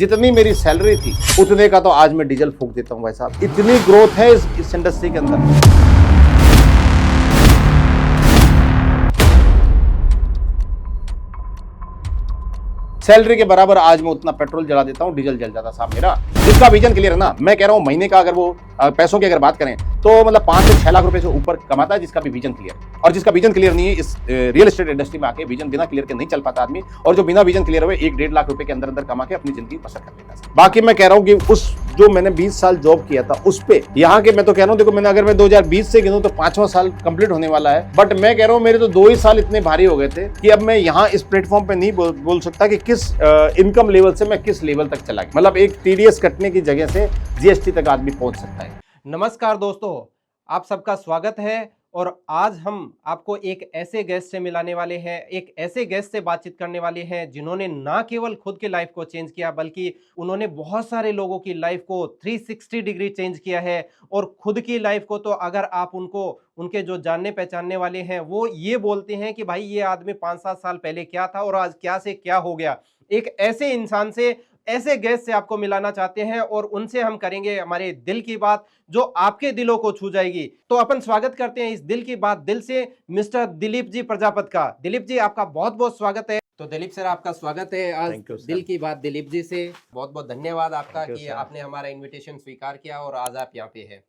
जितनी मेरी सैलरी थी उतने का तो आज मैं डीजल फूंक देता हूँ भाई साहब। इतनी ग्रोथ है इस इंडस्ट्री के अंदर। सैलरी के बराबर आज मैं उतना पेट्रोल जला देता हूँ, डीजल जल जाता साहब मेरा। जिसका विजन क्लियर है ना, मैं कह रहा हूँ महीने का अगर वो पैसों की अगर बात करें तो मतलब 5 से 6 लाख रुपए से ऊपर कमाता है जिसका भी विजन क्लियर। और जिसका विजन क्लियर नहीं है इस रियल एस्टेट इंडस्ट्री में आके, विजन बिना क्लियर के नहीं चल पाता आदमी। और जो बिना विजन क्लियर हुए 1-1.5 लाख रुपए के अंदर अंदर कमा के अपनी जिंदगी बसर कर लेता है। बाकी मैं कह रहा हूँ कि उस जो मैंने 20 साल जॉब किया था उस पे यहाँ के, मैं तो कह रहा हूँ देखो, मैंने अगर मैं 2020 से गिनूं तो 5वां साल कंप्लीट होने वाला है। बट मैं कह रहा हूँ मेरे तो 2 ही साल इतने भारी हो गए थे कि अब मैं यहाँ इस प्लेटफॉर्म पे नहीं बोल सकता कि किस इनकम लेवल से मैं किस लेवल तक चला गया। मतलब एक टीडीएस कटने की जगह से जीएसटी तक आदमी पहुंच सकता है। नमस्कार दोस्तों, आप सबका स्वागत है। और आज हम आपको एक ऐसे गेस्ट से मिलाने वाले हैं, एक ऐसे गेस्ट से बातचीत करने वाले हैं जिन्होंने ना केवल खुद की लाइफ को चेंज किया बल्कि उन्होंने बहुत सारे लोगों की लाइफ को 360 डिग्री चेंज किया है। और खुद की लाइफ को तो अगर आप उनके जो जानने पहचानने वाले हैं वो ये बोलते हैं कि भाई ये आदमी 5-7 साल पहले क्या था और आज क्या से क्या हो गया। एक ऐसे इंसान से, ऐसे गेस्ट से आपको मिलाना चाहते हैं और उनसे हम करेंगे हमारे दिल की बात जो आपके दिलों को छू जाएगी। तो अपन स्वागत करते हैं इस दिल की बात दिल से मिस्टर दिलीप जी प्रजापत का। दिलीप जी, आपका बहुत बहुत स्वागत है। तो दिलीप सर, आपका स्वागत है आज दिल की बात दिलीप जी से। बहुत बहुत धन्यवाद आपका कि आपने हमारा इन्विटेशन स्वीकार किया और आज आप यहाँ पे हैं।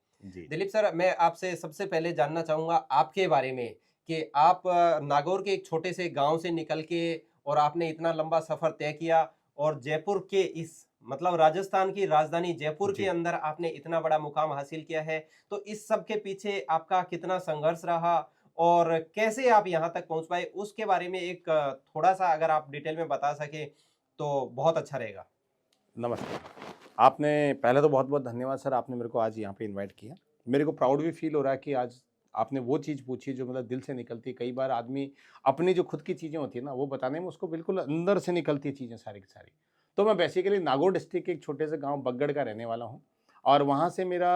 दिलीप सर, मैं आपसे सबसे पहले जानना चाहूंगा आपके बारे में कि आप नागौर के एक छोटे से गाँव से निकल के और आपने इतना लंबा सफर तय किया और जयपुर के इस मतलब राजस्थान की राजधानी जयपुर के अंदर आपने इतना बड़ा मुकाम हासिल किया है। तो इस सब के पीछे आपका कितना संघर्ष रहा और कैसे आप यहाँ तक पहुंच पाए, उसके बारे में एक थोड़ा सा अगर आप डिटेल में बता सके तो बहुत अच्छा रहेगा। नमस्ते। आपने पहले तो बहुत बहुत धन्यवाद सर, आपने मेरे को आज यहाँ पे इनवाइट किया। मेरे को प्राउड भी फील हो रहा है कि आज आपने वो चीज़ पूछी जो मतलब दिल से निकलती है। कई बार आदमी अपनी जो खुद की चीज़ें होती है ना वो बताने में उसको बिल्कुल अंदर से निकलती है चीज़ें सारी की सारी। तो मैं बेसिकली नागौर डिस्ट्रिक्ट के एक छोटे से गांव बगगढ़ का रहने वाला हूं। और वहां से मेरा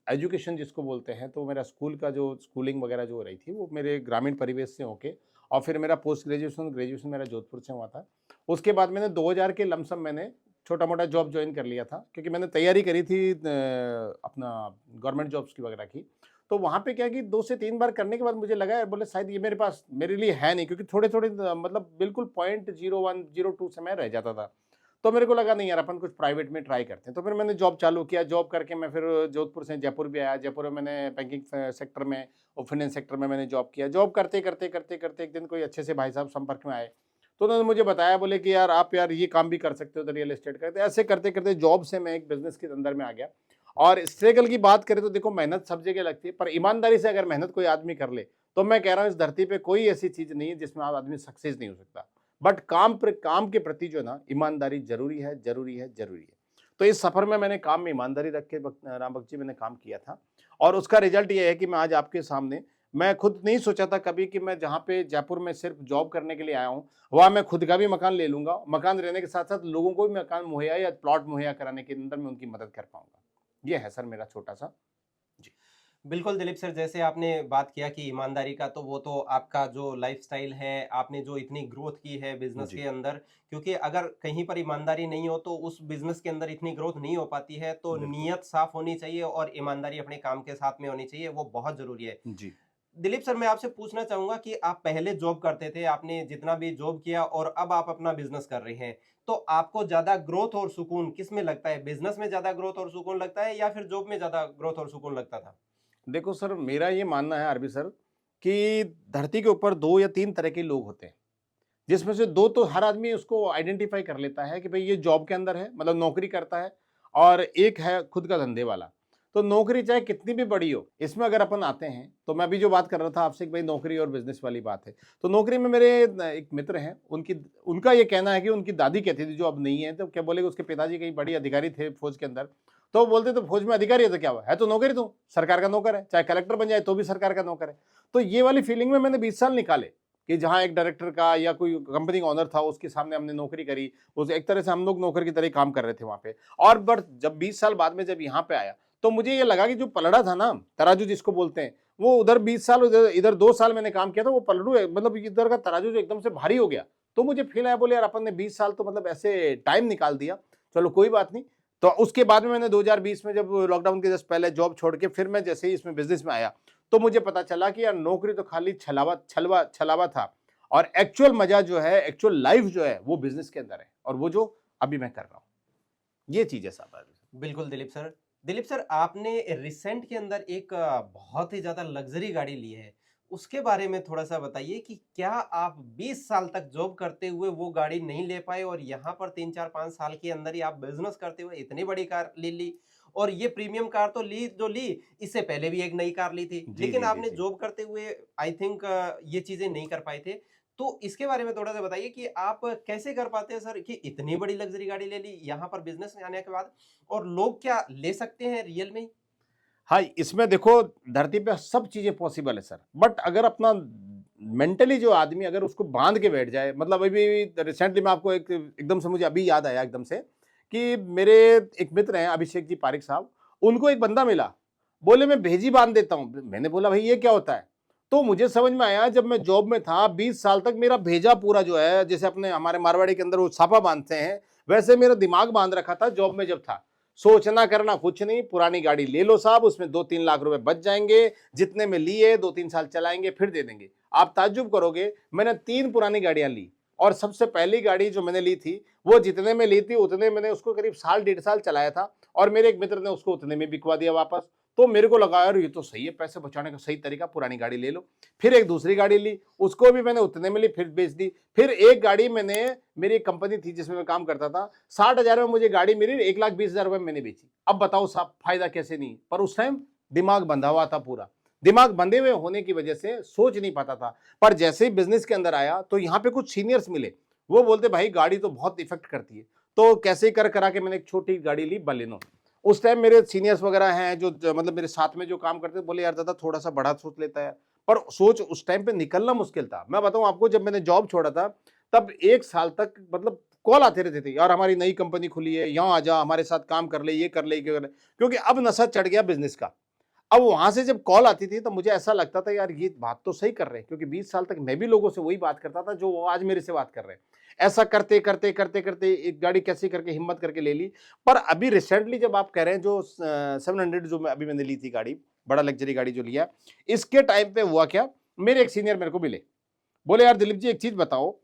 एजुकेशन जिसको बोलते हैं, तो मेरा स्कूल का जो स्कूलिंग वगैरह जो हो रही थी वो मेरे ग्रामीण परिवेश से होके, और फिर मेरा पोस्ट ग्रेजुएशन मेरा जोधपुर से हुआ था। उसके बाद मैंने 2000 के लमसम मैंने छोटा मोटा जॉब ज्वाइन कर लिया था क्योंकि मैंने तैयारी करी थी अपना गवर्नमेंट जॉब्स की वगैरह की। तो वहाँ पे क्या कि 2 से 3 बार करने के बाद मुझे लगा बोले शायद ये मेरे पास मेरे लिए है नहीं, क्योंकि थोड़े थोड़े मतलब बिल्कुल 0.0102 से मैं रह जाता था। तो मेरे को लगा नहीं यार, अपन कुछ प्राइवेट में ट्राई करते हैं। तो फिर मैंने जॉब चालू किया। जॉब करके मैं फिर जोधपुर से जयपुर भी आया। जयपुर में मैंने बैंकिंग सेक्टर में और फाइनेंस सेक्टर में मैंने जॉब किया। जॉब करते करते करते करते एक दिन कोई अच्छे से भाई साहब संपर्क में आए, तो उन्होंने मुझे बताया, बोले कि यार आप यार ये काम भी कर सकते हो तो रियल एस्टेट करते। ऐसे करते करते जॉब से मैं एक बिजनेस के अंदर में आ गया। और स्ट्रगल की बात करें तो देखो, मेहनत सब जगह लगती है, पर ईमानदारी से अगर मेहनत कोई आदमी कर ले तो मैं कह रहा हूँ इस धरती पे कोई ऐसी चीज नहीं है जिसमें आप आदमी सक्सेस नहीं हो सकता। बट काम के प्रति जो ना ईमानदारी जरूरी है, जरूरी है, जरूरी है। तो इस सफर में मैंने काम में ईमानदारी रख के राम भक्त जी मैंने काम किया था। और उसका रिजल्ट ये है कि मैं आज आपके सामने, मैं खुद नहीं सोचा था कभी कि मैं जहाँ पे जयपुर में सिर्फ जॉब करने के लिए आया हूँ वहाँ मैं खुद का भी मकान ले लूंगा। मकान रहने के साथ साथ लोगों को भी मकान मुहैया या प्लॉट मुहैया कराने के अंदर मैं उनकी मदद कर पाऊंगा। ये है सर मेरा छोटा सा। जी बिल्कुल दिलीप सर, जैसे आपने बात किया कि ईमानदारी का, तो वो तो आपका जो लाइफस्टाइल है, आपने जो इतनी ग्रोथ की है बिजनेस के अंदर, क्योंकि अगर कहीं पर ईमानदारी नहीं हो तो उस बिजनेस के अंदर इतनी ग्रोथ नहीं हो पाती है। तो नीयत साफ होनी चाहिए और ईमानदारी अपने काम के साथ में होनी चाहिए, वो बहुत जरूरी है। जी दिलीप सर, मैं आपसे पूछना चाहूंगा कि आप पहले जॉब करते थे, आपने जितना भी जॉब किया और अब आप अपना बिजनेस कर रहे हैं, तो आपको ज्यादा ग्रोथ और सुकून किस में लगता है? बिजनेस में ज्यादा ग्रोथ और सुकून लगता है या फिर जॉब में ज्यादा ग्रोथ और सुकून लगता था? देखो सर, मेरा ये मानना है आरबी सर कि धरती के ऊपर 2 या 3 तरह के लोग होते हैं, जिसमें से 2 तो हर आदमी उसको आइडेंटिफाई कर लेता है कि भाई ये जॉब के अंदर है, मतलब नौकरी करता है, और एक है खुद का धंधे वाला। तो नौकरी चाहे कितनी भी बड़ी हो, इसमें अगर अपन आते हैं तो मैं अभी जो बात कर रहा था आपसे कि भाई नौकरी और बिजनेस वाली बात है। तो नौकरी में मेरे एक मित्र हैं, उनका ये कहना है कि उनकी दादी कहती थी जो अब नहीं है, तो क्या बोले उसके पिताजी कई बड़ी अधिकारी थे फौज के अंदर। तो वो बोलते तो फौज में अधिकारी है तो क्या हुआ, है तो नौकरी, तो सरकार का नौकर है, चाहे कलेक्टर बन जाए तो भी सरकार का नौकर है। तो ये वाली फीलिंग में मैंने 20 साल निकाले कि जहाँ एक डायरेक्टर का या कोई कंपनी का ओनर था उसके सामने हमने नौकरी करी। उस एक तरह से हम लोग नौकर की तरह काम कर रहे थे वहां पे। और बट जब 20 साल बाद में जब यहाँ पे आया तो मुझे ये लगा कि जो पलड़ा था ना, तराजू जिसको बोलते हैं, वो उधर 20 साल, इधर 2 साल मैंने काम किया था, वो पलड़ू है, मतलब इधर का तराजू जो एकदम से भारी हो गया। तो मुझे फील आया, बोले यार अपन ने 20 साल तो मतलब ऐसे टाइम निकाल दिया, चलो कोई बात नहीं। तो उसके बाद में मैंने 2020 में जब लॉकडाउन के जस्ट पहले जॉब छोड़ के फिर मैं जैसे ही इसमें बिजनेस में आया, तो मुझे पता चला कि यार नौकरी तो खाली छलावा था, और एक्चुअल मजा जो है, एक्चुअल लाइफ जो है वो बिजनेस के अंदर है, और वो जो अभी मैं कर रहा हूँ, ये चीज है साहब। बिल्कुल दिलीप सर आपने रिसेंट के अंदर एक बहुत ही ज्यादा लग्जरी गाड़ी ली है, उसके बारे में थोड़ा सा बताइए कि क्या आप 20 साल तक जॉब करते हुए वो गाड़ी नहीं ले पाए और यहाँ पर 3 4 5 साल के अंदर ही आप बिजनेस करते हुए इतनी बड़ी कार ले ली। और ये प्रीमियम कार तो ली इससे पहले भी एक नई कार ली थी, जी लेकिन जी जी आपने जी। जॉब करते हुए आई थिंक ये चीजें नहीं कर पाए थे। तो इसके बारे में थोड़ा सा बताइए कि आप कैसे कर पाते हैं सर कि इतनी बड़ी लग्जरी गाड़ी ले ली यहाँ पर बिजनेस में आने के बाद, और लोग क्या ले सकते हैं रियल में? हाँ, इसमें देखो धरती पे सब चीजें पॉसिबल है सर, बट अगर अपना मेंटली जो आदमी अगर उसको बांध के बैठ जाए, मतलब अभी रिसेंटली मैं आपको एक एकदम से मुझे अभी याद आया एकदम से कि मेरे एक मित्र हैं अभिषेक जी पारिक साहब, उनको एक बंदा मिला, बोले मैं भेजी बांध देता हूँ। मैंने बोला भाई ये क्या होता है? तो मुझे समझ में आया, जब मैं जॉब में था 20 साल तक मेरा भेजा पूरा जो है, जैसे अपने हमारे मारवाड़ी के अंदर वो छापा बांधते हैं, वैसे मेरा दिमाग बांध रखा था जॉब में जब था। सोचना करना कुछ नहीं, पुरानी गाड़ी ले लो साहब, उसमें 2-3 लाख रुपए बच जाएंगे, जितने में लिए 2-3 साल चलाएंगे फिर दे देंगे। आप ताज्जुब करोगे, मैंने 3 पुरानी गाड़ियां ली, और सबसे पहली गाड़ी जो मैंने ली थी वो जितने में ली थी उतने मैंने उसको करीब साल 1.5 साल चलाया था, और मेरे एक मित्र ने उसको उतने में बिकवा दिया वापस। तो मेरे को लगा यार ये तो सही है, पैसे बचाने का सही तरीका, पुरानी गाड़ी ले लो। फिर एक दूसरी गाड़ी ली, उसको भी मैंने उतने में ली, फिर बेच दी। फिर एक गाड़ी मैंने, मेरी एक कंपनी थी जिसमें मैं काम करता था, 60,000 में मुझे गाड़ी मिली, 1,20,000 रुपए मैंने बेची। अब बताओ साहब फायदा कैसे नहीं? पर उस टाइम दिमाग बंधा हुआ था पूरा, दिमाग बंधे हुए होने की वजह से सोच नहीं पाता था। पर जैसे ही बिजनेस के अंदर आया तो यहाँ पे कुछ सीनियर्स मिले, वो बोलते भाई गाड़ी तो बहुत इफेक्ट करती है। तो कैसे कर करा के मैंने एक छोटी गाड़ी ली बलेनो। उस टाइम मेरे सीनियर्स वगैरह हैं जो मतलब मेरे साथ में जो काम करते थे, बोले यार दादा थोड़ा सा बड़ा सोच लेता है। पर सोच उस टाइम पे निकलना मुश्किल था। मैं बताऊं आपको, जब मैंने जॉब छोड़ा था तब 1 साल तक मतलब कॉल आते रहते थे, यार हमारी नई कंपनी खुली है, यहाँ आ जा, हमारे साथ काम कर ले, ये कर ले, ये कर ले, क्योंकि अब नशा चढ़ गया बिजनेस का। अब वहां से जब कॉल आती थी तो मुझे ऐसा लगता था यार ये बात तो सही कर रहे हैं, क्योंकि 20 साल तक मैं भी लोगों से वही बात करता था जो वो आज मेरे से बात कर रहे हैं। ऐसा करते करते करते करते एक गाड़ी कैसे करके हिम्मत करके ले ली। पर अभी रिसेंटली जब आप कह रहे हैं जो 700 जो अभी मैंने ली थी गाड़ी, बड़ा लग्जरी गाड़ी जो लिया, इसके टाइम पे हुआ क्या, मेरे एक सीनियर मेरे को मिले, बोले यार दिलीप जी एक चीज बताओ,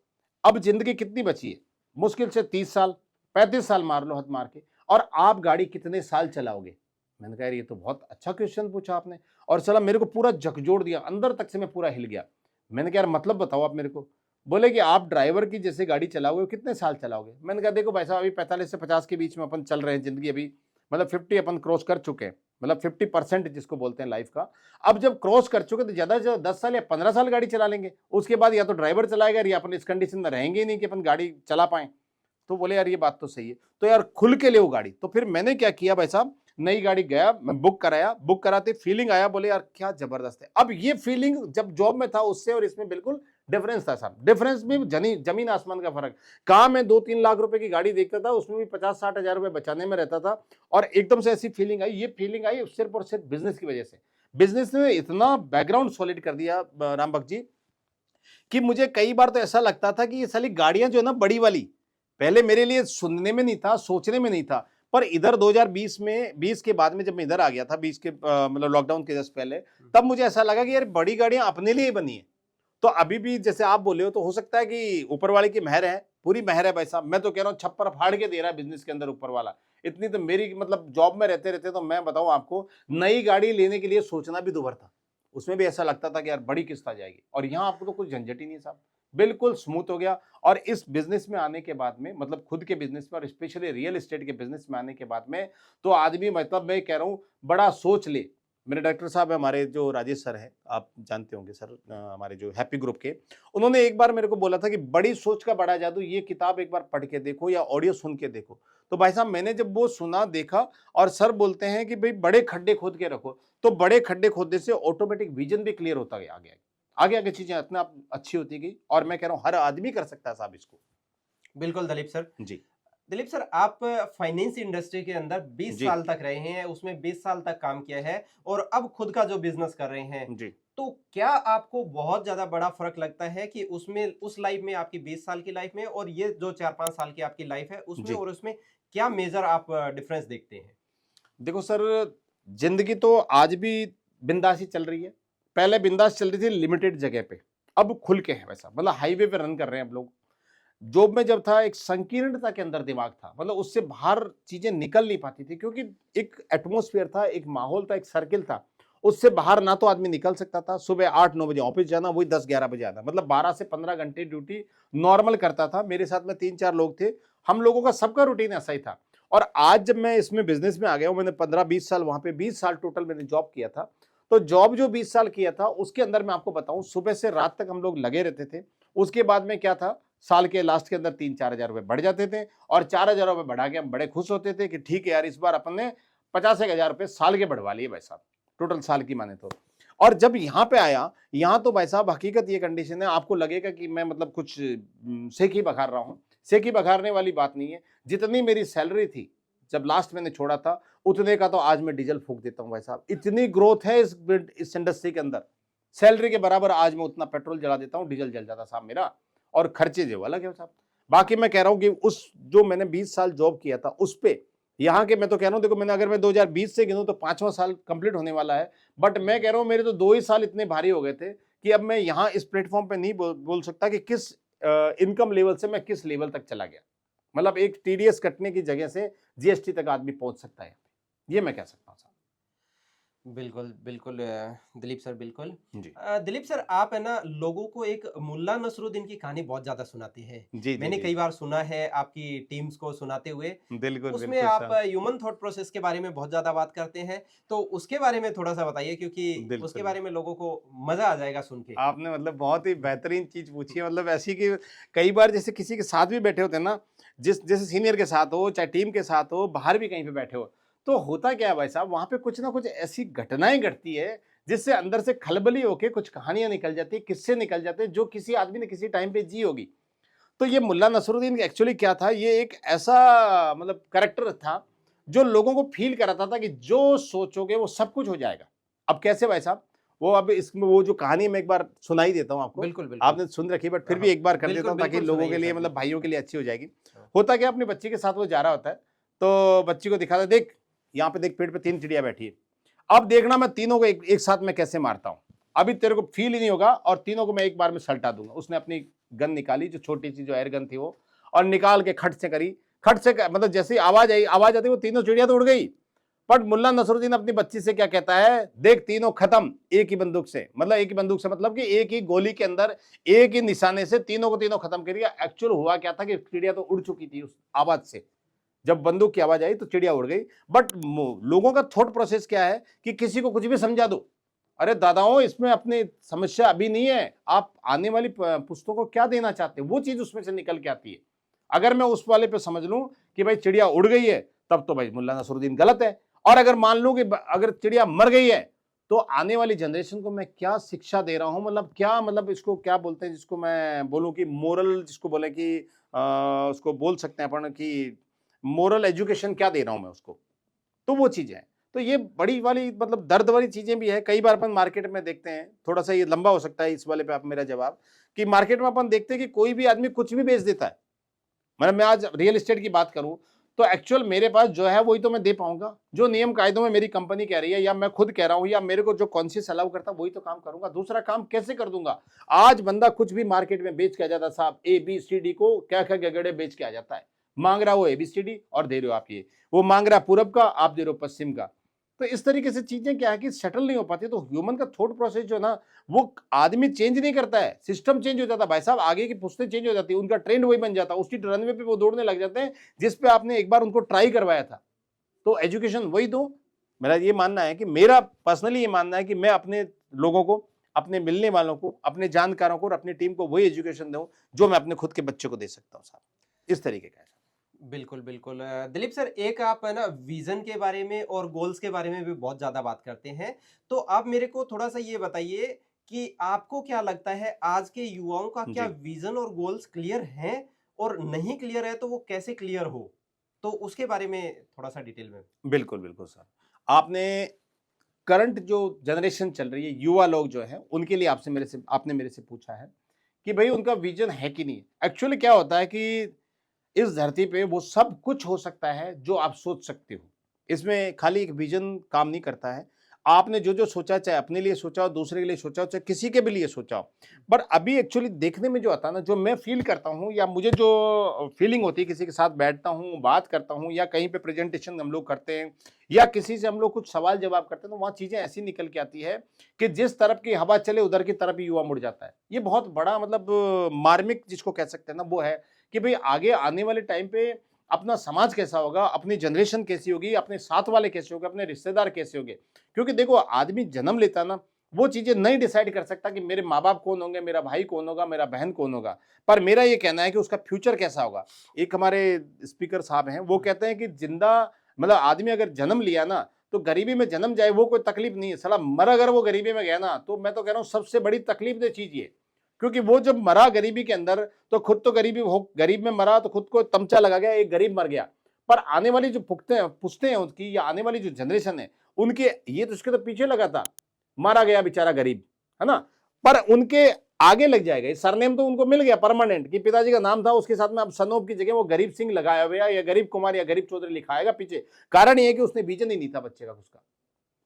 अब जिंदगी कितनी बची है? मुश्किल से 30 साल, 35 साल मार लो हद मार के, और आप गाड़ी कितने साल चलाओगे? मैंने कहा यार ये तो बहुत अच्छा क्वेश्चन पूछा आपने, और चला मेरे को पूरा झकझोर दिया, अंदर तक से मैं पूरा हिल गया। मैंने कहा यार मतलब बताओ आप मेरे को। बोले कि आप ड्राइवर की जैसे गाड़ी चलाओगे कितने साल चलाओगे? मैंने कहा देखो भाई साहब अभी 45 से 50 के बीच में अपन चल रहे हैं, जिंदगी अभी मतलब 50 अपन क्रॉस कर चुके हैं, मतलब 50% जिसको बोलते हैं लाइफ का। अब जब क्रॉस कर चुके तो ज्यादा से ज्यादा 10 साल या 15 साल गाड़ी चला लेंगे, उसके बाद या तो ड्राइवर चलाएगा या अपन इस कंडीशन में रहेंगे ही नहीं कि अपन गाड़ी चला पाए। तो बोले यार ये बात तो सही है, तो यार खुल के ले वो गाड़ी। तो फिर मैंने क्या किया भाई साहब, नई गाड़ी गया, मैं बुक कराया, बुक कराते फीलिंग आया, बोले यार क्या जबरदस्त है। अब ये फीलिंग जब जॉब में था उससे और इसमें बिल्कुल डिफरेंस था साहब, डिफरेंस भी जमीन आसमान का फर्क। कहाँ मैं 2-3 लाख रुपए की गाड़ी देखता था, उसमें भी 50-60 हजार रुपए बचाने में रहता था, और एकदम से ऐसी फीलिंग आई। ये फीलिंग आई सिर्फ और सिर्फ बिजनेस की वजह से। बिजनेस ने इतना बैकग्राउंड सॉलिड कर दिया राम भक्त जी, कि मुझे कई बार तो ऐसा लगता था कि ये सारी गाड़ियां जो है ना बड़ी वाली, पहले मेरे लिए सुनने में नहीं था, सोचने में नहीं था, पर इधर 2020 में, 20 के बाद में जब मैं इधर आ गया था, 20 के मतलब लॉकडाउन के जस्ट पहले, तब मुझे ऐसा लगा कि यार बड़ी गाड़ियां अपने लिए बनी है। तो अभी भी जैसे आप बोले हो, तो हो सकता है कि ऊपर वाले की मेहर है, पूरी मेहर है भाई साहब। मैं तो कह रहा हूँ छप्पर फाड़ के दे रहा है बिजनेस के अंदर ऊपर वाला। इतनी तो मेरी मतलब जॉब में रहते रहते तो मैं बताऊं आपको, नई गाड़ी लेने के लिए सोचना भी दुभर था। उसमें भी ऐसा लगता था कि यार बड़ी किस्त आ जाएगी, और यहाँ आपको तो कुछ झंझट ही नहीं साहब, बिल्कुल स्मूथ हो गया। और इस बिजनेस में आने के बाद में, मतलब खुद के बिजनेस में और स्पेशली रियल एस्टेट के बिजनेस में आने के बाद में, तो आदमी मतलब मैं कह रहा हूँ बड़ा सोच ले। मेरे डायरेक्टर साहब है हमारे, जो राजेश सर हैं, आप जानते होंगे सर, हमारे जो हैप्पी ग्रुप के, उन्होंने एक बार मेरे को बोला था कि बड़ी सोच का बड़ा जादू, ये किताब एक बार पढ़ के देखो या ऑडियो सुन के देखो। तो भाई साहब मैंने जब वो सुना देखा, और सर बोलते हैं कि भाई बड़े खड्डे खोद के रखो, तो बड़े खड्डे खोदने से ऑटोमेटिक विजन भी क्लियर होता गया, आगे आगे आगे चीजें अपने आप अच्छी होती गई। और मैं कह रहा हूँ हर आदमी कर सकता है साहब इसको। बिल्कुल दिलीप सर। जी दिलीप सर आप फाइनेंस इंडस्ट्री के अंदर 20 जी साल तक रहे हैं, उसमें 20 साल तक काम किया है और अब खुद का जो बिजनेस कर रहे हैं, जी तो क्या आपको बहुत ज़्यादा बड़ा फ़र्क लगता है कि उसमें उस लाइफ़ में आपकी 20 साल की लाइफ़ में और ये जो 4-5 साल की आपकी लाइफ़ है उसमें जी। और उसमें क्या मेजर आप डिफरेंस देखते हैं? देखो सर, ज़िंदगी तो आज भी बिंदास ही चल रही है। पहले बिंदास चल रही थी लिमिटेड जगह पे, अब खुल के है वैसा। मतलब हाईवे पे रन कर रहे हैं अब लोग। जॉब में जब था एक संकीर्णता के अंदर दिमाग था, मतलब उससे बाहर चीज़ें निकल नहीं पाती थी क्योंकि एक एटमॉस्फेयर था, एक माहौल था, एक सर्किल था। उससे बाहर ना तो आदमी निकल सकता था, सुबह 8-9 बजे ऑफ़िस जाना, वही 10-11 बजे आना। मतलब 12 से 15 घंटे ड्यूटी नॉर्मल करता था। मेरे साथ में 3-4 लोग थे, हम लोगों का सबका रूटीन ऐसा ही था। और आज जब मैं इसमें बिज़नेस में आ गया हूँ, मैंने 15-20 साल वहाँ पे 20 साल टोटल मैंने जॉब किया था। तो जॉब जो 20 साल किया था, उसके अंदर मैं आपको बताऊँ सुबह से रात तक हम लोग लगे रहते थे। उसके बाद में क्या था, साल के लास्ट के अंदर 3-4 हज़ार रुपए बढ़ जाते थे और 4 हज़ार रुपए बढ़ा के हम बड़े खुश होते थे कि ठीक है यार, इस बार अपन ने 50 एक हज़ार रुपए साल के बढ़वा लिए भाई साहब, टोटल साल की माने तो। और जब यहाँ पे आया, यहाँ तो भाई साहब हकीकत ये कंडीशन है, आपको लगेगा कि मैं मतलब कुछ सेक ही बघार रहा हूँ। सेक ही बघारने वाली बात नहीं है। जितनी मेरी सैलरी थी, जब लास्ट मैंने छोड़ा था, उतने का तो आज मैं डीज़ल फूँक देता हूँ भाई साहब। इतनी ग्रोथ है इस इंडस्ट्री के अंदर। सैलरी के बराबर आज मैं उतना पेट्रोल जला देता हूँ, डीज़ल जल जाता साहब मेरा। और खर्चे जो अलग है साहब। बाकी मैं कह रहा हूँ कि उस जो मैंने 20 साल जॉब किया था उस पे यहाँ के मैं तो कह रहा हूँ, देखो मैंने अगर मैं 2020 से गिनूँ तो 5वां साल कंप्लीट होने वाला है। बट मैं कह रहा हूँ मेरे तो 2 ही साल इतने भारी हो गए थे कि अब मैं यहाँ इस प्लेटफॉर्म पे नहीं बोल सकता कि किस इनकम लेवल से मैं किस लेवल तक चला गया। मतलब एक टीडीएस कटने की जगह से जीएसटी तक आदमी पहुंच सकता है। ये मैं कह सकता हूँ साहब। बिल्कुल, बिल्कुल दिलीप सर बिल्कुल। जी दिलीप सर आप है ना लोगों को एक मुल्ला नसरुद्दीन की कहानी बहुत ज़्यादा सुनाते हैं। जी जी मैंने जी। कई बार सुना है आपकी टीम्स को सुनाते हुए। बिल्कुल उसमें बिल्कुल आप साहब। ह्यूमन थॉट प्रोसेस के बारे में बहुत ज़्यादा बात करते हैं। तो उसके बारे में थोड़ा-सा बताइए क्योंकि उसके बिल्कुल। बारे में लोगों को मज़ा आ जाएगा सुन के। आपने मतलब बहुत ही बेहतरीन चीज़ पूछी है, मतलब ऐसी कि कई बार जैसे किसी के साथ भी बैठे होते हैं ना, जैसे सीनियर के साथ हो, चाहे टीम के साथ हो, बाहर भी कहीं पे बैठे हो, तो होता क्या है भाई साहब, वहाँ पे कुछ ना कुछ ऐसी घटनाएँ घटती है, जिससे अंदर से खलबली होके कुछ कहानियाँ निकल जाती हैं, किस्से निकल जाते हैं, जो किसी आदमी ने किसी टाइम पे जी होगी। तो ये मुल्ला नसरुद्दीन एक्चुअली क्या था, ये एक ऐसा मतलब कैरेक्टर था, जो लोगों को फ़ील कराता था कि जो सोचोगे वो सब कुछ हो जाएगा। अब कैसे भाई साहब? वो अब इसमें वो जो कहानी मैं एक बार सुना ही देता हूँ आपको। बिल्कुल, बिल्कुल। आपने सुन रखी है बट फिर भी हाँ, एक बार कर देता बिल्कुल, हूँ ताकि बिल्कुल लोगों के सुनाइए लिए सर मतलब बिल्कुल। भाइयों के लिए अच्छी हो जाएगी। हाँ, होता क्या, अपनी बच्ची के साथ वो जा रहा होता है, तो बच्ची को दिखाता है, देख यहाँ पे देख पेड़ पे 3 चिड़िया बैठी है। अब देखना मैं तीनों को एक साथ में कैसे मारता हूँ। अभी तेरे को फ़ील ही नहीं होगा और तीनों को मैं एक बार में सलटा दूँगा। उसने अपनी गन निकाली, जो छोटी-सी जो एयर गन थी वो, और निकाल के खट से करी। खट से मतलब जैसे ही आवाज़ आई, आवाज़ आती वो तीनों चिड़िया तो उड़ गई। बट मुल्ला नसरुद्दीन अपनी बच्ची से क्या कहता है, देख तीनों खत्म एक ही बंदूक से। मतलब एक ही बंदूक से मतलब कि एक ही गोली के अंदर एक ही निशाने से तीनों को तीनों खत्म कर दिया। एक्चुअल हुआ क्या था कि चिड़िया तो उड़ चुकी थी उस आवाज से। जब बंदूक की आवाज आई तो चिड़िया उड़ गई। बट लोगों का थॉट प्रोसेस क्या है कि किसी को कुछ भी समझा दो। अरे दादाओं, इसमें अपनी समस्या अभी नहीं है, आप आने वाली पुस्तकों को क्या देना चाहते हैं, वो चीज उसमें से निकल के आती है। अगर मैं उस वाले पे समझ लूं कि भाई चिड़िया उड़ गई है, तब तो भाई मुल्ला नसरुद्दीन गलत है। और अगर मान लूं कि अगर चिड़िया मर गई है, तो आने वाली जनरेशन को मैं क्या शिक्षा दे रहा हूं, मतलब क्या, मतलब इसको क्या बोलते हैं, जिसको मैं बोलूं कि मोरल, जिसको बोले कि उसको बोल सकते हैं अपन कि मोरल एजुकेशन क्या दे रहा हूं मैं उसको। तो वो चीजें हैं। तो ये बड़ी वाली मतलब दर्द वाली चीजें भी है। कई बार अपन मार्केट में देखते हैं, थोड़ा सा ये लंबा हो सकता है इस वाले पे आप मेरा जवाब, कि मार्केट में अपन देखते हैं कि कोई भी आदमी कुछ भी बेच देता है। मतलब मैं आज रियल एस्टेट की बात करूं, तो एक्चुअल मेरे पास जो है वही तो मैं दे पाऊंगा। जो नियम कायदों में मेरी कंपनी कह रही है, या मैं खुद कह रहा हूं, या मेरे को जो कॉन्शियस अलाउ करता वही तो काम करूंगा। दूसरा काम कैसे कर दूंगा? आज बंदा कुछ भी मार्केट में बेच के आ जाता साहब, ABCD को क्या क्या गड़े बेच के आ जाता है। मांग रहा वो ABCD और दे रहे हो आप ये, वो मांग रहा पूरब का, आप दे रहे हो पश्चिम का। तो इस तरीके से चीजें क्या है कि सेटल नहीं हो पाती। तो ह्यूमन का थॉट प्रोसेस जो है ना, वो आदमी चेंज नहीं करता है, सिस्टम चेंज हो जाता है भाई साहब। आगे की पुश्तें चेंज हो जाती है, उनका ट्रेंड वही बन जाता है, उसी रनवे पे वो दौड़ने लग जाते हैं जिस पे आपने एक बार उनको ट्राई करवाया था। तो एजुकेशन वही दो। मेरा ये मानना है कि, मेरा पर्सनली ये मानना है कि मैं अपने लोगों को, अपने मिलने वालों को, अपने जानकारों को और अपनी टीम को वही एजुकेशन दूं जो मैं अपने खुद के बच्चे को दे सकता हूं साहब। इस तरीके का है। बिल्कुल, बिल्कुल। दिलीप सर एक आप है ना विज़न के बारे में और गोल्स के बारे में भी बहुत ज़्यादा बात करते हैं। तो आप मेरे को थोड़ा-सा ये बताइए कि आपको क्या लगता है आज के युवाओं का क्या जी। विज़न और गोल्स क्लियर हैं? और नहीं क्लियर है तो वो कैसे क्लियर हो? तो उसके बारे में थोड़ा-सा डिटेल में। बिल्कुल बिल्कुल सर। आपने करंट जो जनरेशन चल रही है, युवा लोग जो है, उनके लिए आपने मेरे से पूछा है कि भाई उनका विजन है कि नहीं। एक्चुअली क्या होता है कि इस धरती पे वो सब कुछ हो सकता है जो आप सोच सकते हो। इसमें खाली एक विजन काम नहीं करता है। आपने जो-जो सोचा, चाहे अपने लिए सोचा हो, दूसरे के लिए सोचा हो, चाहे किसी के भी लिए सोचा हो। पर अभी एक्चुअली देखने में जो आता है ना, जो मैं फ़ील करता हूँ या मुझे जो फ़ीलिंग होती है, किसी के साथ बैठता हूँ, बात करता हूँ या कहीं पे प्रेज़ेंटेशन हम लोग करते हैं या किसी से हम लोग कुछ सवाल-जवाब करते हैं, तो वहाँ चीज़ें ऐसी निकल के आती है कि जिस तरफ की हवा चले, उधर की तरफ ही युवा मुड़ जाता है। ये बहुत बड़ा मतलब मार्मिक जिसको कह सकते हैं ना, वो है कि भई आगे आने वाले टाइम पे अपना समाज कैसा होगा, अपनी जनरेशन कैसी होगी, अपने साथ वाले कैसे होंगे, अपने रिश्तेदार कैसे होंगे। क्योंकि देखो आदमी जन्म लेता है ना, वो चीज़ें नहीं डिसाइड कर सकता कि मेरे माँ-बाप कौन होंगे, मेरा भाई कौन होगा, मेरा बहन कौन होगा। पर मेरा ये कहना है कि उसका फ्यूचर कैसा होगा। एक हमारे स्पीकर साहब हैं, वो कहते हैं कि ज़िंदा मतलब आदमी अगर जन्म लिया ना, तो गरीबी में जन्म जाए वो कोई तकलीफ नहीं है। साला मर अगर वो गरीबी में गया ना, तो मैं तो कह रहा हूँ सबसे बड़ी तकलीफ़देह चीज़ ये। क्योंकि वो जब मरा गरीबी के अंदर, तो खुद तो गरीब में मरा, तो खुद को तमचा लगा गया, एक गरीब मर गया। पर आने वाली जो पुश्तें हैं उसकी या आने वाली जो जनरेशन है, उनके ये तो उसके तो पीछे लगा था, मारा गया बेचारा गरीब, है ना? पर उनके आगे लग जाएगा, सरनेम तो उनको मिल गया परमानेंट कि पिताजी का नाम था, उसके साथ में अब सनोब की जगह वो गरीब सिंह लगाया हुआ या गरीब कुमार या गरीब चौधरी लिखा आएगा पीछे। कारण ये है कि उसने विजन ही नहीं था बच्चे का उसका।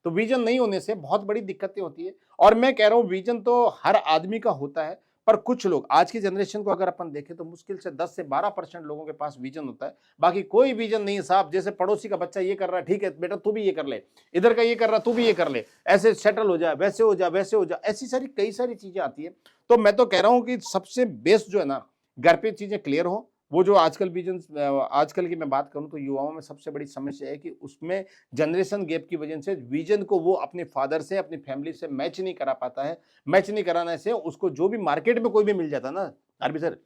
तो विजन नहीं होने से बहुत बड़ी दिक्कतें होती है। और मैं कह रहा हूँ विजन तो हर आदमी का होता है, पर कुछ लोग आज की जनरेशन को अगर अपन देखें तो मुश्किल से 10 से 12% लोगों के पास विजन होता है। बाकी कोई विजन नहीं है साहब। जैसे पड़ोसी का बच्चा ये कर रहा है, ठीक है बेटा तू भी ये कर ले, इधर का ये कर रहा तू भी ये कर ले, ऐसे सेटल हो जा, वैसे हो जा, वैसे हो जा, ऐसी सारी कई सारी चीजें आती है। तो मैं तो कह रहा हूँ कि सबसे बेस्ट जो है ना, घर पे चीजें क्लियर हो। वो जो आजकल विजन, आजकल की मैं बात करूं तो युवाओं में सबसे बड़ी समस्या है कि उसमें जनरेशन गैप की वजह से विजन को वो अपने फादर से, अपनी फैमिली से मैच नहीं करा पाता है। मैच नहीं कराने से उसको जो भी मार्केट में कोई भी मिल जाता ना, आरबी सर,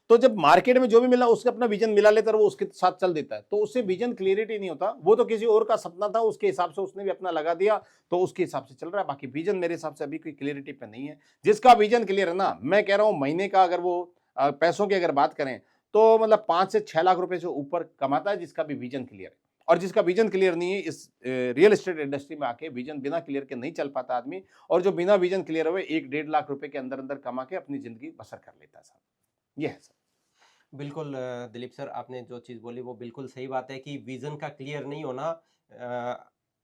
तो जब मार्केट में जो भी मिला उसके अपना विजन मिला लेता है, वो उसके साथ चल देता है, तो उससे विजन क्लियरिटी नहीं होता। वो तो किसी और का सपना था, उसके हिसाब से उसने भी अपना लगा दिया, तो उसके हिसाब से चल रहा है। बाकी विजन मेरे हिसाब से अभी कोई क्लियरिटी पे नहीं है। जिसका विजन क्लियर है ना, मैं कह रहा हूँ महीने का अगर वो पैसों की अगर बात करें तो मतलब 5 से 6 लाख रुपए से ऊपर कमाता है, जिसका भी विजन क्लियर है। और जिसका विजन क्लियर नहीं है, इस रियल एस्टेट इंडस्ट्री में आके विजन बिना क्लियर के नहीं चल पाता आदमी। और जो बिना विजन क्लियर हुए 1-1.5 लाख रुपए के अंदर अंदर कमा के अपनी जिंदगी बसर कर लेता है साहब। ये है सर। बिल्कुल दिलीप सर, आपने जो चीज़ बोली वो बिल्कुल सही बात है कि विज़न का क्लियर नहीं होना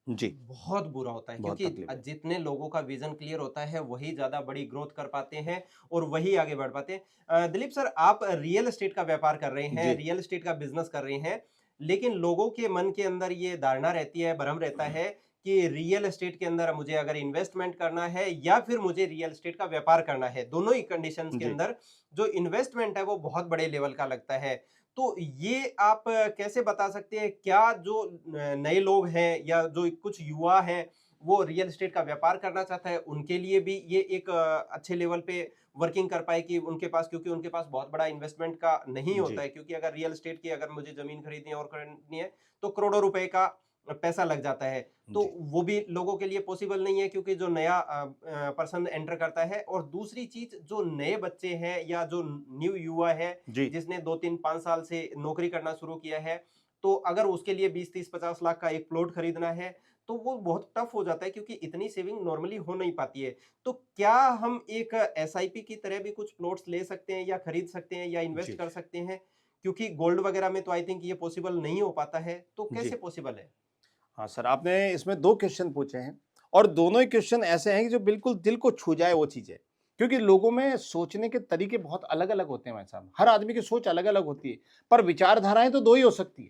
जी, बहुत बुरा होता है, बहुत क्योंकि तकलीफ है। जितने लोगों का विज़न क्लियर होता है वही ज़्यादा बड़ी ग्रोथ कर पाते हैं और वही आगे बढ़ पाते हैं। दिलीप सर, आप रियल एस्टेट का व्यापार कर रहे हैं, जी। रियल एस्टेट का बिज़नेस कर रहे हैं, लेकिन लोगों के मन के अंदर ये धारणा रहती है, भ्रम रहता है कि रियल एस्टेट के अंदर मुझे अगर इन्वेस्टमेंट करना है या फिर मुझे रियल एस्टेट का व्यापार करना है, दोनों ही कंडीशंस के जी। अंदर जो इन्वेस्टमेंट है वो बहुत बड़े लेवल का लगता है। तो ये आप कैसे बता सकते हैं, क्या जो नए लोग हैं या जो कुछ युवा हैं वो रियल एस्टेट का व्यापार करना चाहता है, उनके लिए भी ये एक अच्छे लेवल पे वर्किंग कर पाए कि उनके पास, क्योंकि उनके पास बहुत बड़ा इन्वेस्टमेंट का नहीं होता जी, है, क्योंकि अगर रियल एस्टेट की अगर मुझे जमीन खरीदनी है और खरीदनी है तो करोड़ों रुपए का पैसा लग जाता है। तो जी, वो भी लोगों के लिए पॉसिबल नहीं है, क्योंकि जो नया पर्सन एंटर करता है, और दूसरी चीज जो नए बच्चे हैं या जो न्यू युवा है जी, जिसने 2-3-5 साल से नौकरी करना शुरू किया है, तो अगर उसके लिए 20-30-50 लाख का एक प्लॉट खरीदना है, तो वो बहुत टफ हो जाता है, क्योंकि इतनी सेविंग नॉर्मली हो नहीं पाती है। तो क्या हम एक एसआईपी की तरह भी कुछ प्लॉट्स ले सकते हैं या खरीद सकते हैं या इन्वेस्ट जी, कर सकते हैं? क्योंकि गोल्ड वगैरह में तो आई थिंक ये पॉसिबल नहीं हो पाता है, तो कैसे जी। पॉसिबल है? हाँ सर, आपने इसमें 2 क्वेश्चन पूछे हैं और दोनों ही क्वेश्चन ऐसे हैं कि जो बिल्कुल दिल को छू जाए वो चीज़ें। क्योंकि लोगों में सोचने के तरीके बहुत अलग-अलग होते हैं भाई साहब। हर आदमी की सोच अलग-अलग होती है, पर विचारधाराएँ तो 2 ही हो सकती है,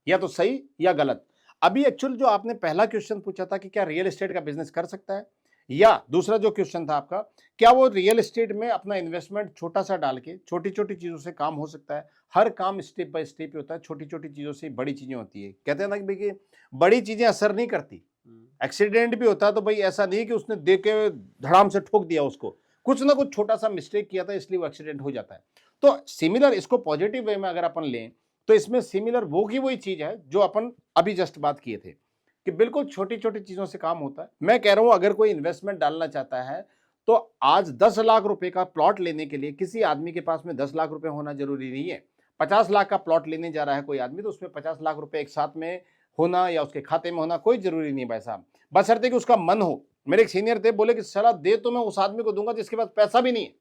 या तो सही या गलत। अभी एक्चुअल जो आपने पहला क्वेश्चन पूछा था कि क्या रियल एस्टेट का बिज़नेस कर सकता है? या दूसरा जो क्वेश्चन था आपका, क्या वो रियल एस्टेट में अपना इन्वेस्टमेंट छोटा-सा डाल के छोटी-छोटी चीज़ों से काम हो सकता है? हर काम स्टेप बाय स्टेप ही होता है, छोटी-छोटी चीज़ों से बड़ी चीज़ें होती है। कहते हैं ना कि देखिए बड़ी चीज़ें असर नहीं करती। हुँ। एक्सीडेंट भी होता है तो भाई ऐसा नहीं कि उसने देख के धड़ाम से ठोक दिया उसको। कुछ ना कुछ छोटा-सा मिस्टेक किया था इसलिए वो एक्सीडेंट हो जाता है। तो सिमिलर इसको पॉजिटिव वे में अगर अपन लें, तो इसमें सिमिलर वो की वही चीज़ है जो अपन अभी जस्ट बात किए थे, कि बिल्कुल छोटी-छोटी चीज़ों से काम होता है। मैं कह रहा हूँ अगर कोई इन्वेस्टमेंट डालना चाहता है, तो आज 10 लाख रुपए का प्लॉट लेने के लिए किसी आदमी के पास में 10 लाख रुपए होना ज़रूरी नहीं है। 50 लाख का प्लॉट लेने जा रहा है कोई आदमी तो उसमें 50 लाख रुपए एक साथ में होना या उसके खाते में होना कोई जरूरी नहीं भाई साहब, बशर्ते कि उसका मन हो। मेरे एक सीनियर थे, बोले कि साला दे तो मैं उस आदमी को दूंगा जिसके पास पैसा भी नहीं है,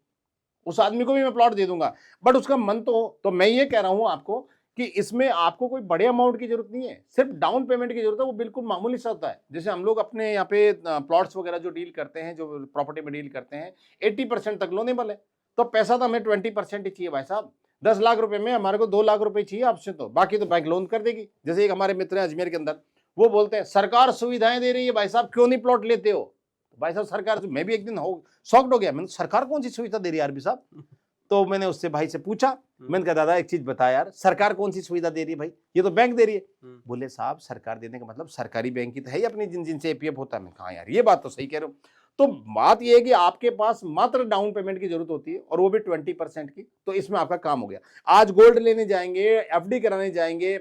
उस आदमी को भी मैं प्लॉट दे दूंगा, बट उसका मन तो हो। तो मैं ये कह रहा हूं आपको कि इसमें आपको कोई बड़े अमाउंट की जरूरत नहीं है, सिर्फ डाउन पेमेंट की जरूरत है, वो बिल्कुल मामूली सा होता है। जैसे हम लोग अपने यहाँ पे प्लॉट्स वगैरह जो डील करते हैं, जो प्रॉपर्टी में डील करते हैं, 80% तक लोनेबल है। तो पैसा तो हमें 20% ही चाहिए भाई साहब। 10 लाख रुपए में हमारे को 2 लाख रुपए चाहिए आपसे, तो बाकी तो बैंक लोन कर देगी। जैसे एक हमारे मित्र हैं अजमेर के अंदर, वो बोलते हैं सरकार सुविधाएं दे रही है भाई साहब, क्यों नहीं प्लॉट लेते हो। भाई साहब सरकार, मैं भी एक दिन शॉक्ड हो गया, मैंने सरकार कौन सी सुविधा दे रही है आरबी साहब। तो मैंने उससे भाई से पूछा, मैंने कहा दादा एक चीज बता यार, सरकार कौन सी सुविधा दे रही है भाई, ये तो बैंक दे रही है। बोले साहब सरकार देने का मतलब सरकारी बैंक की तो है ही अपनी, जिन जिनसे एपीएफ होता है। मैं कहा यार ये बात तो सही कह रहे हो। तो बात ये है कि आपके पास मात्र डाउन पेमेंट की जरूरत होती है, और वो भी 20% की, तो इसमें आपका काम हो गया। आज गोल्ड लेने जाएंगे, एफडी कराने जाएंगे,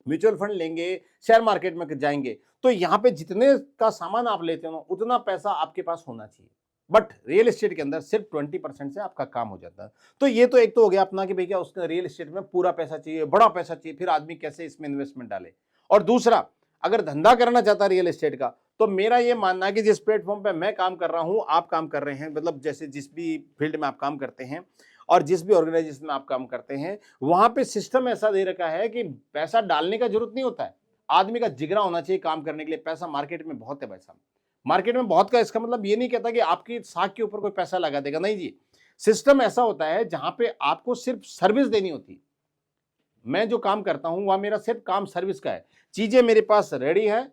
म्यूचुअल फंड लेंगे, शेयर मार्केट में जाएंगे, तो यहाँ पे जितने का सामान आप लेते हो उतना पैसा आपके पास होना चाहिए। बट रियल एस्टेट के अंदर सिर्फ 20% से आपका काम हो जाता है। तो ये तो एक तो हो गया अपना कि भैया उसका रियल एस्टेट में पूरा पैसा चाहिए, बड़ा पैसा चाहिए, फिर आदमी कैसे इसमें इन्वेस्टमेंट डाले। और दूसरा, अगर धंधा करना चाहता है रियल एस्टेट का, तो मेरा ये मानना है कि जिस प्लेटफॉर्म पे मैं काम कर रहा हूं, आप काम कर रहे हैं, मतलब जैसे जिस भी फील्ड में आप काम करते हैं और जिस भी ऑर्गेनाइजेशन में आप काम करते हैं, वहां पे सिस्टम ऐसा दे रखा है कि पैसा डालने का जरूरत नहीं होता है। आदमी का जिगरा होना चाहिए काम करने के लिए। पैसा मार्केट में बहुत है भाई साहब, मार्केट में बहुत का, इसका मतलब ये नहीं कहता कि आपकी साख के ऊपर कोई पैसा लगा देगा, नहीं जी। सिस्टम ऐसा होता है जहां पे आपको सिर्फ सर्विस देनी होती है। मैं जो काम करता हूं वहां मेरा सिर्फ काम सर्विस का है। चीजें मेरे पास रेडी है,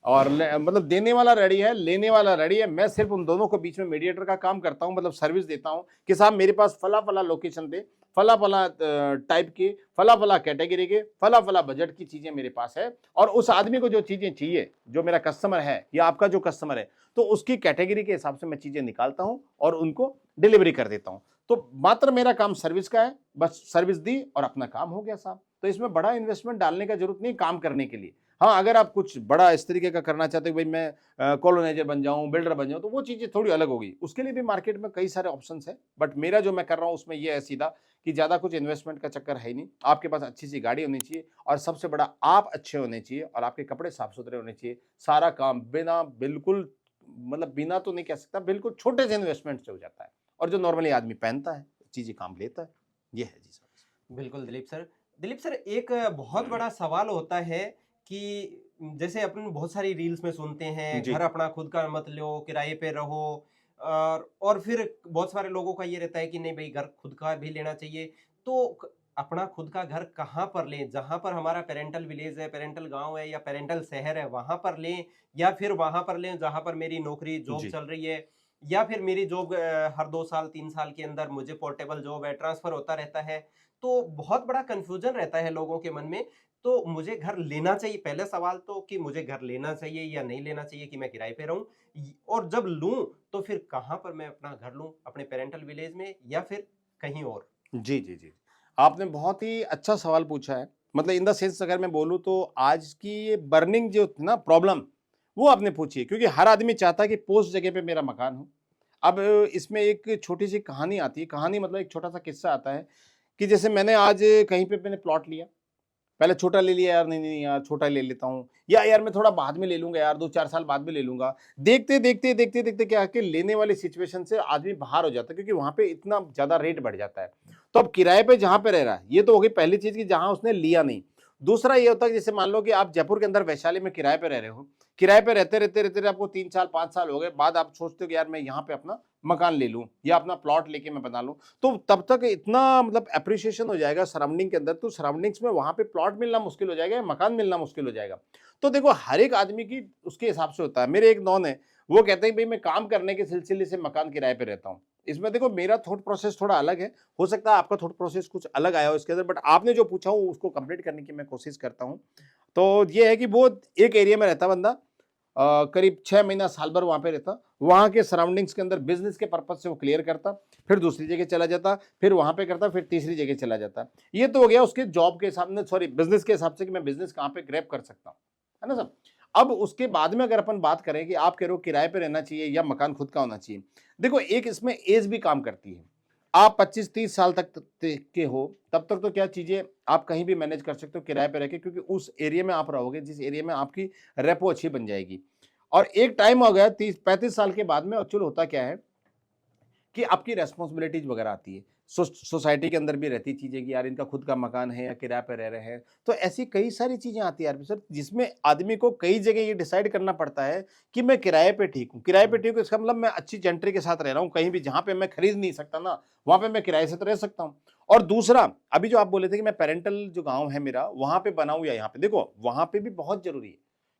और मतलब देने वाला रेडी है, लेने वाला रेडी है। मैं सिर्फ उन दोनों के बीच में मीडिएटर का काम करता हूं, मतलब सर्विस देता हूं कि साहब मेरे पास फला फला लोकेशन पे, फला फला टाइप की, फला फला कैटेगरी के, फला फला बजट की चीजें मेरे पास है, और उस आदमी को जो चीजें चाहिए, जो मेरा कस्टमर है या आपका जो कस्टमर है, तो उसकी कैटेगरी के हिसाब से मैं चीजें निकालता हूं और उनको डिलीवरी कर देता हूं। तो मात्र मेरा काम सर्विस का है, बस सर्विस दी और अपना काम हो गया साहब। तो इसमें बड़ा इन्वेस्टमेंट डालने का जरूरत नहीं काम करने के लिए। हाँ, अगर आप कुछ बड़ा इस तरीके का करना चाहते हो, भाई मैं कॉलोनाइजर बन जाऊं, बिल्डर बन जाऊं, तो वो चीजें थोड़ी अलग होगी, उसके लिए भी मार्केट में कई सारे ऑप्शंस हैं। बट मेरा जो मैं कर रहा हूं उसमें ये है सीधा कि ज्यादा कुछ इन्वेस्टमेंट का चक्कर है ही नहीं। आपके पास अच्छी सी गाड़ी होनी चाहिए, और सबसे बड़ा आप अच्छे होने चाहिए, और आपके कपड़े साफ सुथरे होने चाहिए। सारा काम बिना, बिल्कुल मतलब बिना तो नहीं कह सकता, बिल्कुल छोटे से इन्वेस्टमेंट से हो जाता है, और जो नॉर्मली आदमी पहनता है चीजें काम लेता है। ये है जी सर। बिल्कुल दिलीप सर। दिलीप सर, एक बहुत बड़ा सवाल होता है कि जैसे अपन बहुत सारी रील्स में सुनते हैं, जी घर अपना खुद का मत लो, किराए पे रहो, और फिर बहुत सारे लोगों का ये रहता है कि नहीं भाई घर खुद का भी लेना चाहिए। तो अपना खुद का घर कहाँ पर लें, जहां पर हमारा पेरेंटल विलेज है, पेरेंटल गांव है, या पेरेंटल शहर है, वहां पर लें, या फिर वहां पर लें जहां पर मेरी नौकरी जॉब जी चल रही है, या फिर मेरी जॉब हर 2 साल 3 साल के अंदर मुझे पोर्टेबल जॉब है, ट्रांसफर होता रहता है। तो बहुत बड़ा कंफ्यूजन रहता है लोगों के मन में। तो मुझे घर लेना चाहिए, पहले सवाल तो कि मुझे घर लेना चाहिए या नहीं लेना चाहिए, कि मैं किराए पे रहूं, और जब लूं तो फिर कहां पर मैं अपना घर लूं, अपने पेरेंटल विलेज में या फिर कहीं और। जी जी जी, आपने बहुत ही अच्छा सवाल पूछा है। मतलब इन द सेंस अगर मैं बोलूँ तो आज की ये बर्निंग जो थी ना प्रॉब्लम, वो आपने पूछी है, क्योंकि हर आदमी चाहता है कि पोस्ट जगह पे मेरा मकान हो। अब इसमें एक छोटी सी कहानी आती है, कहानी मतलब एक छोटा सा किस्सा आता है कि जैसे मैंने आज कहीं पे मैंने प्लॉट लिया, पहले छोटा ले लिया यार, नहीं नहीं यार छोटा ले लेता हूँ, या यार मैं थोड़ा बाद में ले लूंगा यार, 2-4 साल बाद में ले लूंगा। देखते देखते देखते देखते क्या है कि लेने वाली सिचुएशन से आदमी बाहर हो जाता है, क्योंकि वहां पे इतना ज्यादा रेट बढ़ जाता है। तो अब किराए पे जहां पे रह रहा है, ये तो हो गई पहली चीज कि जहां उसने लिया नहीं। दूसरा ये होता है कि जैसे मान लो कि आप जयपुर के अंदर वैशाली में किराए पे रह रहे हो, किराए पे रहते रहते रहते आपको 3 साल 5 साल हो गए, बाद आप सोचते हो कि यार मैं यहाँ पे अपना मकान ले लूं या अपना प्लॉट लेके मैं बना लूं, तो तब तक इतना मतलब अप्रिसिएशन हो जाएगा सराउंडिंग के अंदर, तो सराउंडिंग्स में वहां पे प्लॉट मिलना मुश्किल हो जाएगा या मकान मिलना मुश्किल हो जाएगा। तो देखो हर एक आदमी की उसके हिसाब से होता है। मेरे एक नॉन है, वो कहते हैं भाई मैं काम करने के सिलसिले से मकान किराए पे रहता हूँ। इसमें देखो मेरा थॉट प्रोसेस थोड़ा अलग है, हो सकता है आपका थॉट प्रोसेस कुछ अलग आया हो इसके अंदर, बट आपने जो पूछा हो उसको कंप्लीट करने की मैं कोशिश करता हूँ। तो ये है कि वो एक एरिया में रहता बंदा, करीब 6 महीना साल भर वहां पे रहता, वहां के सराउंडिंग्स के अंदर बिजनेस के पर्पज से वो क्लियर करता, फिर दूसरी जगह चला जाता, फिर वहां पे करता, फिर तीसरी जगह चला जाता। ये तो हो गया उसके जॉब के हिसाब से, सॉरी बिजनेस के हिसाब से कि मैं बिजनेस कहाँ पे ग्रैब कर सकता हूँ, है ना सब। अब उसके बाद में अगर अपन बात करें कि आप कह रहे हो किराए पे रहना चाहिए या मकान खुद का होना चाहिए, देखो एक इसमें एज भी काम करती है। आप 25-30 साल तक के हो, तब तक तो क्या चीज़ें आप कहीं भी मैनेज कर सकते हो किराए पे रह के, क्योंकि उस एरिया में आप रहोगे जिस एरिया में आपकी रेपो अच्छी बन जाएगी। और एक टाइम हो गया 30-35 साल के बाद में एक्चुअल होता क्या है कि आपकी रिस्पॉन्सिबिलिटीज वगैरह आती है। सोसाइटी के अंदर भी रहती चीज़ें कि यार इनका खुद का मकान है या किराए पे रह रहे हैं। तो ऐसी कई सारी चीज़ें आती है यार सर, जिसमें आदमी को कई जगह ये डिसाइड करना पड़ता है कि मैं किराए पे ठीक हूँ। किराए पे ठीक हूँ इसका मतलब मैं अच्छी जेंट्री के साथ रह रहा हूँ, कहीं भी जहाँ पे मैं खरीद नहीं सकता ना, वहाँ पे मैं किराए से तो रह सकता हूँ। और दूसरा, अभी जो आप बोले थे कि मैं पैरेंटल जो गाँव है मेरा, वहाँ पे बनाऊँ या यहाँ पे, देखो वहाँ पे भी बहुत ज़रूरी है।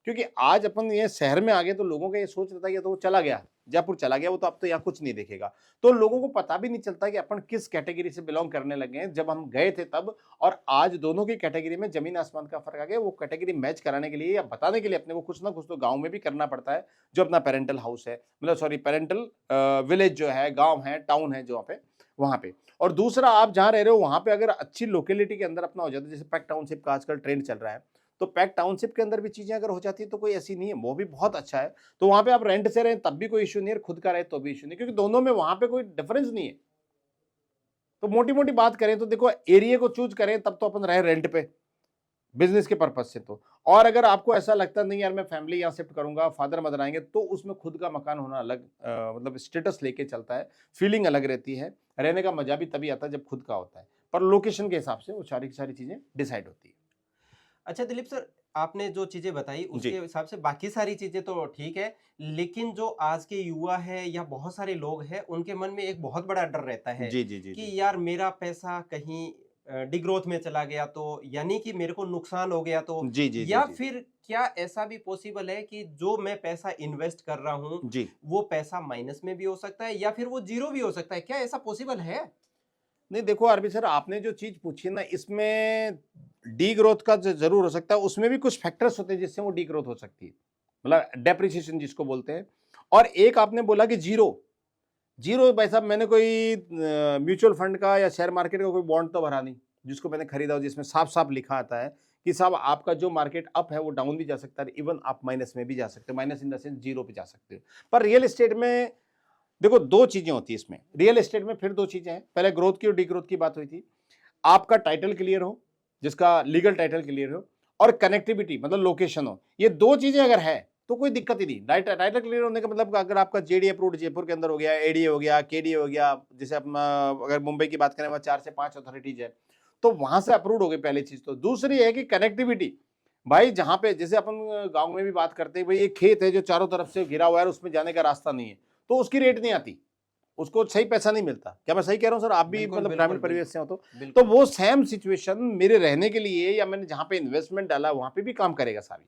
क्योंकि आज अपन ये शहर में आ गए तो लोगों का ये सोच रहता है कि तो वो चला गया, जयपुर चला गया, वो तो अब तो यहाँ कुछ नहीं देखेगा। तो लोगों को पता भी नहीं चलता कि अपन किस कैटेगरी से बिलोंग करने लगे हैं। जब हम गए थे तब और आज दोनों की कैटेगरी में जमीन आसमान का फर्क आ गया। वो कैटेगरी मैच कराने के लिए या बताने के लिए अपने को कुछ ना कुछ तो गांव में भी करना पड़ता है, जो अपना पेरेंटल हाउस है, मतलब सॉरी पेरेंटल विलेज जो है, गांव है, टाउन है जो पे वहां पे। और दूसरा, आप जहां रह रहे हो वहां पे अगर अच्छी लोकेलिटी के अंदर अपना हो जाता है, जैसे पैक टाउनशिप का आजकल ट्रेंड चल रहा है, तो पैक टाउनशिप के अंदर भी चीजें अगर हो जाती है तो कोई ऐसी नहीं है, वो भी बहुत अच्छा है। तो वहां पे आप रेंट से रहें तब भी कोई इश्यू नहीं है, खुद का रहे तो भी इश्यू नहीं, क्योंकि दोनों में वहां पे कोई डिफरेंस नहीं है। तो मोटी मोटी बात करें तो देखो, एरिया को चूज करें तब तो अपन रहे रेंट पे, बिजनेस के पर्पज से तो। और अगर आपको ऐसा लगता नहीं यार मैं फैमिली यहाँ शिफ्ट करूंगा, फादर मदर आएंगे, तो उसमें खुद का मकान होना अलग मतलब स्टेटस लेके चलता है, फीलिंग अलग रहती है, रहने का मजा भी तभी आता है जब खुद का होता है। पर लोकेशन के हिसाब से वो सारी की सारी चीजें डिसाइड होती है। अच्छा दिलीप सर, आपने जो चीजें बताई उसके जी हिसाब से बाकी सारी चीजें तो ठीक है, लेकिन जो आज के युवा है या बहुत सारे लोग हैं उनके मन में एक बहुत बड़ा डर रहता है जी जी जी जी कि यार मेरा पैसा कहीं डिग्रोथ में चला गया तो, यानी कि मेरे को नुकसान हो गया तो, जी जी जी या जी फिर क्या ऐसा भी पॉसिबल है कि जो मैं पैसा इन्वेस्ट कर रहा हूं जी। वो पैसा माइनस में भी हो सकता है या फिर वो जीरो भी हो सकता है, क्या ऐसा पॉसिबल है? नहीं देखो आरबी सर, आपने जो चीज पूछी है ना, इसमें डी ग्रोथ का जरूर हो सकता है, उसमें भी कुछ फैक्टर्स होते हैं जिससे वो डी ग्रोथ हो सकती है, मतलब डेप्रिसिएशन जिसको बोलते हैं। और एक आपने बोला कि जीरो, जीरो भाई साहब, मैंने कोई म्यूचुअल फंड का या शेयर मार्केट का कोई बॉन्ड तो भरा नहीं जिसको मैंने खरीदा हो, जिसमें साफ साफ लिखा आता है कि साहब आपका जो मार्केट अप है वो डाउन भी जा सकता है, इवन आप माइनस में भी जा सकते हो, minus in the sense zero पे जा सकते हो। पर रियल एस्टेट में देखो दो चीजें होती है इसमें, रियल एस्टेट में फिर दो चीजें हैं। पहले ग्रोथ की और डी ग्रोथ की बात हुई थी। आपका टाइटल क्लियर हो, जिसका लीगल टाइटल क्लियर हो, और कनेक्टिविटी मतलब लोकेशन हो, ये दो चीजें अगर है तो कोई दिक्कत ही नहीं। टाइटल क्लियर होने का मतलब अगर आपका जेडी अप्रूव्ड जयपुर के अंदर हो गया, एडीए हो गया, केडीए हो गया, जैसे अपना अगर मुंबई की बात करें वहां 4 से 5 अथॉरिटीज है, तो वहां से अप्रूव्ड हो गई पहली चीज। तो दूसरी है कि कनेक्टिविटी, भाई जहां पे जैसे अपन गांव में भी बात करते हैं, भाई एक खेत है जो चारों तरफ से घिरा हुआ है, उसमें जाने का रास्ता नहीं है, तो उसकी रेट नहीं आती, उसको सही पैसा नहीं मिलता। क्या मैं सही कह रहा हूं सर? आप भी बिल्कुल मतलब बिल्कुल ग्रामीण परिवेश से हो तो बिल्कुल। वो सेम सिचुएशन मेरे रहने के लिए या मैंने जहां पे इन्वेस्टमेंट डाला वहां पे भी काम करेगा सारी।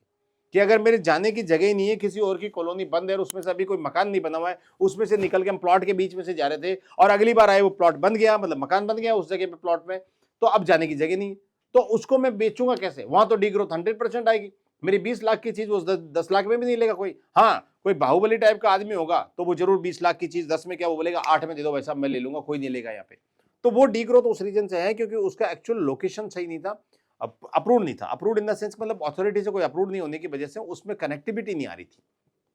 कि अगर मेरे जाने की जगह ही नहीं है, किसी और की कॉलोनी बंद है और उसमें से अभी कोई मकान नहीं बना हुआ है, उसमें से निकल के हम प्लॉट के बीच में से जा रहे थे और अगली बार आए वो प्लॉट बन गया, मतलब मकान बन गया उस जगह पे प्लॉट में, तो अब जाने की जगह नहीं है, तो उसको मैं बेचूंगा कैसे? वहां तो डी ग्रोथ 100% आएगी। मेरी 20 लाख की चीज वो 10 लाख में भी नहीं लेगा कोई। हाँ, कोई बाहुबली टाइप का आदमी होगा तो वो जरूर 20 लाख की चीज 10 में क्या वो बोलेगा 8 में दे दो भाई साहब मैं ले लूंगा, कोई नहीं लेगा यहाँ पे। तो वो डी ग्रोथ उस रीजन से है क्योंकि उसका एक्चुअल लोकेशन सही नहीं था, अप्रूव नहीं था। अप्रूव्ड इन द सेंस मतलब अथॉरिटी से कोई अप्रूव नहीं होने की वजह से उसमें कनेक्टिविटी नहीं आ रही थी।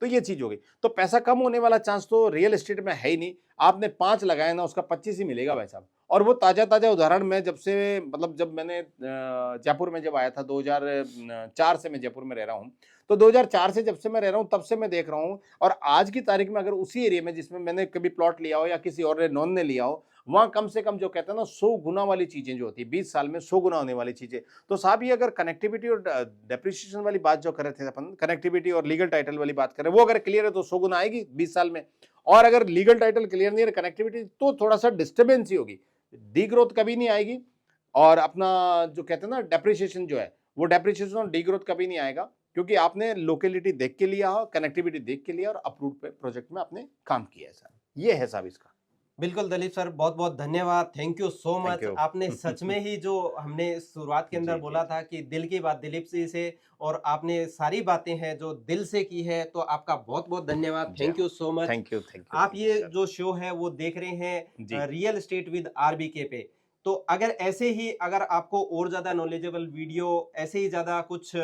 तो ये चीज हो गई। तो पैसा कम होने वाला चांस तो रियल एस्टेट में है ही नहीं। आपने 5 लगाए ना, उसका 25 ही मिलेगा भाई साहब। और वो ताजा ताजा उदाहरण मैं जब से मतलब जब मैंने जयपुर में जब आया था 2004 से मैं जयपुर में रह रहा हूँ, तो 2004 से जब से मैं रह रहा हूँ तब से मैं देख रहा हूँ। और आज की तारीख में अगर उसी एरिया में जिसमें मैंने कभी प्लॉट लिया हो या किसी और ने नॉन ने लिया हो, वहां कम से कम जो कहते हैं ना 100 गुना वाली चीजें जो होती है, 20 साल में 100 गुना होने वाली चीजें। तो साहब ये अगर कनेक्टिविटी और डेप्रिसिएशन वाली बात जो कर रहे थे अपन, कनेक्टिविटी और लीगल टाइटल वाली बात कर रहे हैं, वो अगर क्लियर है तो 100 गुना आएगी 20 साल में। और अगर लीगल टाइटल क्लियर नहीं है, कनेक्टिविटी, तो थोड़ा सा डिस्टर्बेंस ही होगी, डी ग्रोथ कभी नहीं आएगी। और अपना जो कहते हैं ना डेप्रिसिएशन जो है, वो डेप्रिसिएशन और डी ग्रोथ कभी नहीं आएगा, क्योंकि आपने लोकेलिटी देख के लिया हो, कनेक्टिविटी देख के लिया और अप्रूव्ड प्रोजेक्ट में आपने काम किया है सर। ये है साहब इसका। बिल्कुल दलीप सर, बहुत बहुत धन्यवाद, thank you so thank much. You. आपने सच में ही जो हमने शुरुआत के जी अंदर जी बोला था कि दिल की बात दिलीप जी से, और आपने सारी बातें हैं जो दिल से की है, तो आपका बहुत बहुत धन्यवाद, जी थैंक हाँ। You so much. थैंक आप यू ये सर। जो शो है वो देख रहे जी हैं रियल एस्टेट विद आरबीके पे। तो अगर ऐसे ही अगर आपको और ज्यादा नॉलेजेबल वीडियो, ऐसे ही ज्यादा कुछ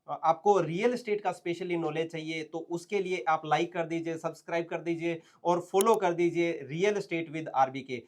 आपको रियल एस्टेट का स्पेशली नॉलेज चाहिए, तो उसके लिए आप लाइक कर दीजिए, सब्सक्राइब कर दीजिए और फॉलो कर दीजिए रियल एस्टेट विद आरबीके।